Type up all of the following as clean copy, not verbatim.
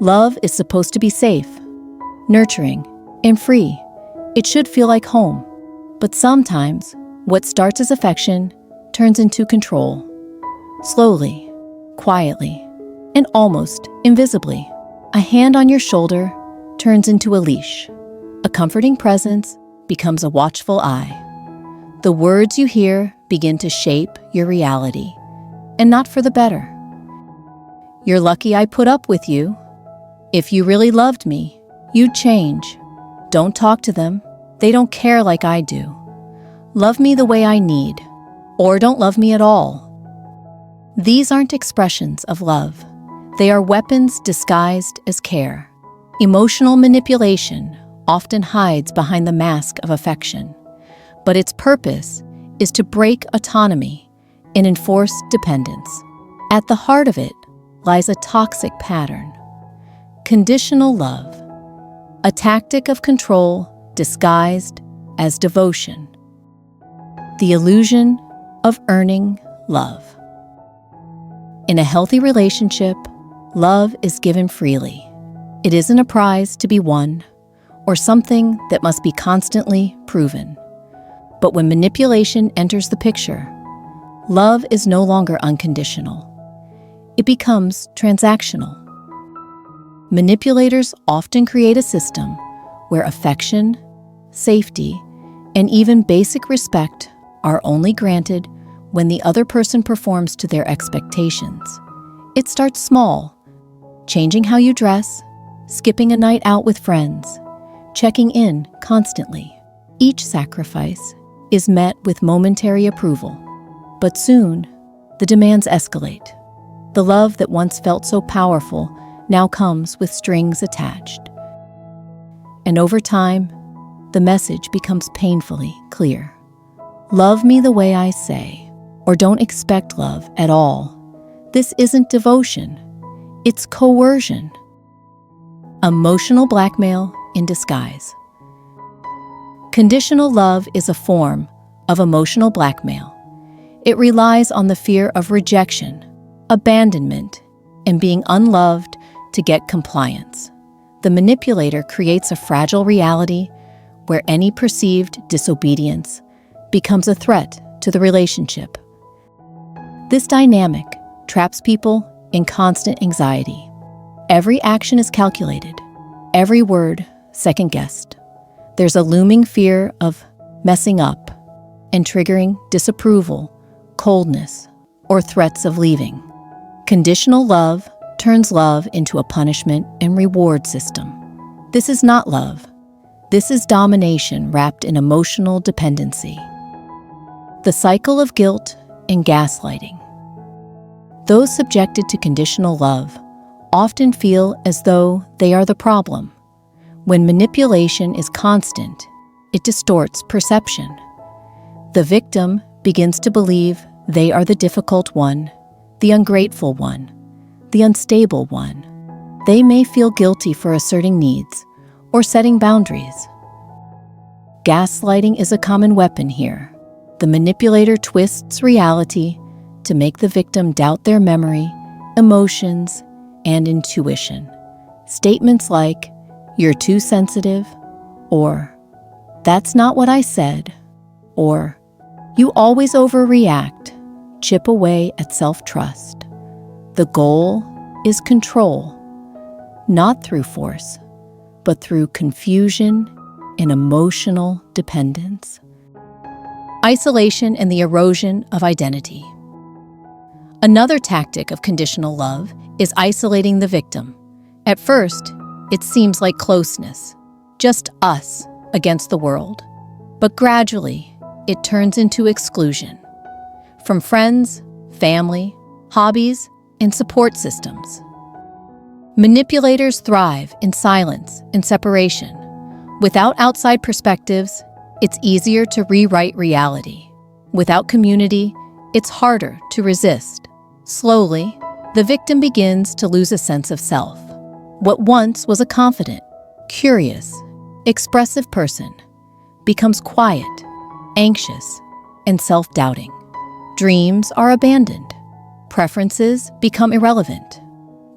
Love is supposed to be safe, nurturing, and free. It should feel like home. But sometimes, what starts as affection turns into control. Slowly, quietly, and almost invisibly. A hand on your shoulder turns into a leash. A comforting presence becomes a watchful eye. The words you hear begin to shape your reality, and not for the better. You're lucky I put up with you. If you really loved me, you'd change. Don't talk to them. They don't care like I do. Love me the way I need, or don't love me at all. These aren't expressions of love. They are weapons disguised as care. Emotional manipulation often hides behind the mask of affection, but its purpose is to break autonomy and enforce dependence. At the heart of it lies a toxic pattern. Conditional love, a tactic of control disguised as devotion. The illusion of earning love. In a healthy relationship, love is given freely. It isn't a prize to be won or something that must be constantly proven. But when manipulation enters the picture, love is no longer unconditional. It becomes transactional. Manipulators often create a system where affection, safety, and even basic respect are only granted when the other person performs to their expectations. It starts small, changing how you dress, skipping a night out with friends, checking in constantly. Each sacrifice is met with momentary approval, but soon the demands escalate. The love that once felt so powerful now comes with strings attached. And over time, the message becomes painfully clear. Love me the way I say, or don't expect love at all. This isn't devotion, it's coercion. Emotional blackmail in disguise. Conditional love is a form of emotional blackmail. It relies on the fear of rejection, abandonment, and being unloved to get compliance. The manipulator creates a fragile reality where any perceived disobedience becomes a threat to the relationship. This dynamic traps people in constant anxiety. Every action is calculated, every word second-guessed. There's a looming fear of messing up and triggering disapproval, coldness, or threats of leaving. Conditional love turns love into a punishment and reward system. This is not love. This is domination wrapped in emotional dependency. The cycle of guilt and gaslighting. Those subjected to conditional love often feel as though they are the problem. When manipulation is constant, it distorts perception. The victim begins to believe they are the difficult one, the ungrateful one, the unstable one. They may feel guilty for asserting needs or setting boundaries. Gaslighting is a common weapon here. The manipulator twists reality to make the victim doubt their memory, emotions, and intuition. Statements like, "You're too sensitive," or "That's not what I said," or "You always overreact," chip away at self-trust. The goal is control, not through force, but through confusion and emotional dependence. Isolation and the erosion of identity. Another tactic of conditional love is isolating the victim. At first, it seems like closeness, just us against the world. But gradually, it turns into exclusion. From friends, family, hobbies, and support systems. Manipulators thrive in silence and separation. Without outside perspectives, it's easier to rewrite reality. Without community, it's harder to resist. Slowly, the victim begins to lose a sense of self. What once was a confident, curious, expressive person becomes quiet, anxious, and self-doubting. Dreams are abandoned. Preferences become irrelevant.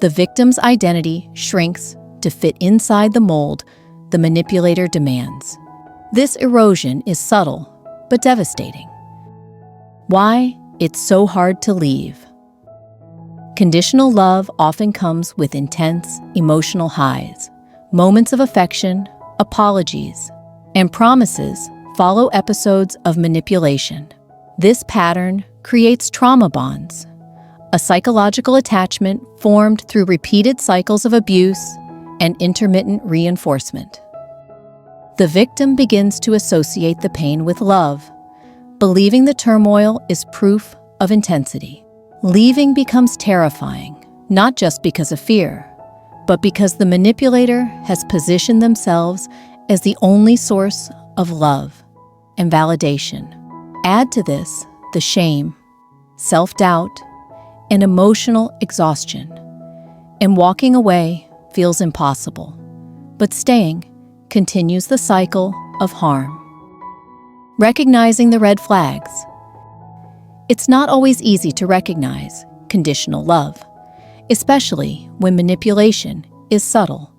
The victim's identity shrinks to fit inside the mold the manipulator demands. This erosion is subtle but devastating. Why it's so hard to leave. Conditional love often comes with intense emotional highs. Moments of affection, apologies, and promises follow episodes of manipulation. This pattern creates trauma bonds, a psychological attachment formed through repeated cycles of abuse and intermittent reinforcement. The victim begins to associate the pain with love, believing the turmoil is proof of intensity. Leaving becomes terrifying, not just because of fear, but because the manipulator has positioned themselves as the only source of love and validation. Add to this the shame, self-doubt, and emotional exhaustion, and walking away feels impossible, but staying continues the cycle of harm. Recognizing the red flags. It's not always easy to recognize conditional love, especially when manipulation is subtle.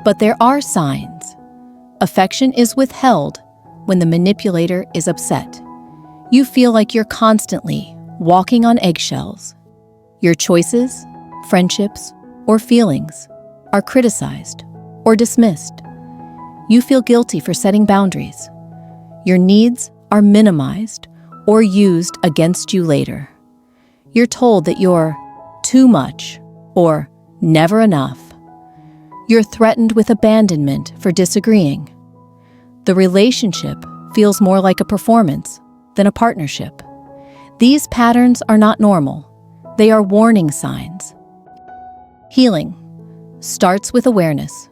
But there are signs. Affection is withheld when the manipulator is upset. You feel like you're constantly walking on eggshells. Your choices, friendships, or feelings are criticized or dismissed. You feel guilty for setting boundaries. Your needs are minimized or used against you later. You're told that you're too much or never enough. You're threatened with abandonment for disagreeing. The relationship feels more like a performance than a partnership. These patterns are not normal. They are warning signs. Healing starts with awareness.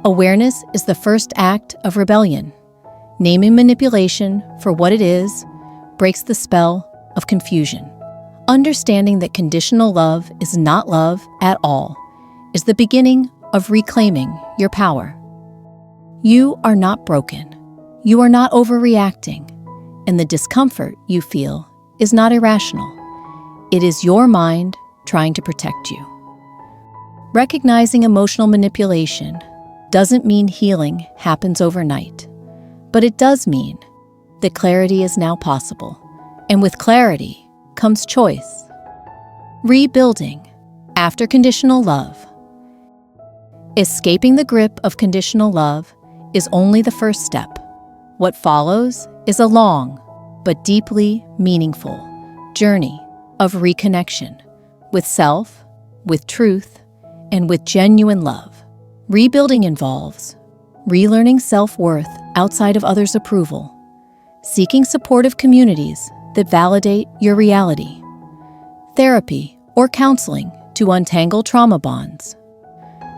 Awareness is the first act of rebellion. Naming manipulation for what it is breaks the spell of confusion. Understanding that conditional love is not love at all is the beginning of reclaiming your power. You are not broken. You are not overreacting. And the discomfort you feel is not irrational. It is your mind trying to protect you. Recognizing emotional manipulation doesn't mean healing happens overnight, but it does mean that clarity is now possible. And with clarity comes choice. Rebuilding after conditional love. Escaping the grip of conditional love is only the first step. What follows is a long but deeply meaningful journey of reconnection with self, with truth, and with genuine love. Rebuilding involves relearning self-worth outside of others' approval, seeking supportive communities that validate your reality, therapy or counseling to untangle trauma bonds,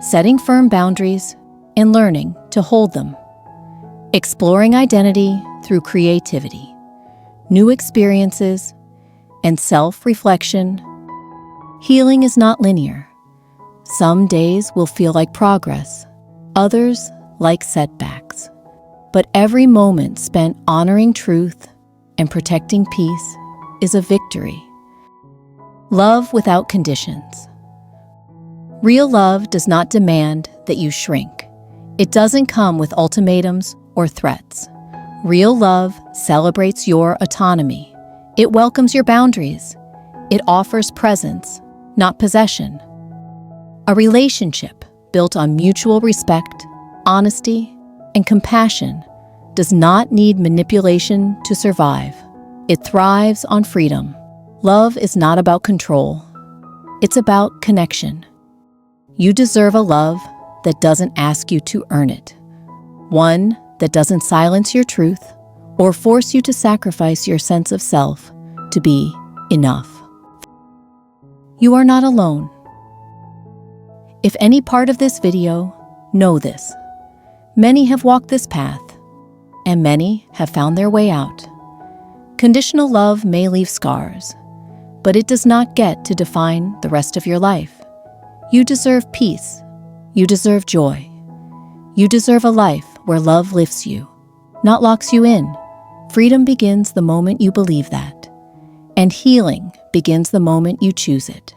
setting firm boundaries and learning to hold them, exploring identity through creativity, new experiences, and self-reflection. Healing is not linear. Some days will feel like progress, others like setbacks. But every moment spent honoring truth and protecting peace is a victory. Love without conditions. Real love does not demand that you shrink. It doesn't come with ultimatums or threats. Real love celebrates your autonomy. It welcomes your boundaries. It offers presence, not possession. A relationship built on mutual respect, honesty, and compassion does not need manipulation to survive. It thrives on freedom. Love is not about control. It's about connection. You deserve a love that doesn't ask you to earn it. One that doesn't silence your truth or force you to sacrifice your sense of self to be enough. You are not alone. If any part of this video, know this. Many have walked this path, and many have found their way out. Conditional love may leave scars, but it does not get to define the rest of your life. You deserve peace. You deserve joy. You deserve a life where love lifts you, not locks you in. Freedom begins the moment you believe that, and healing begins the moment you choose it.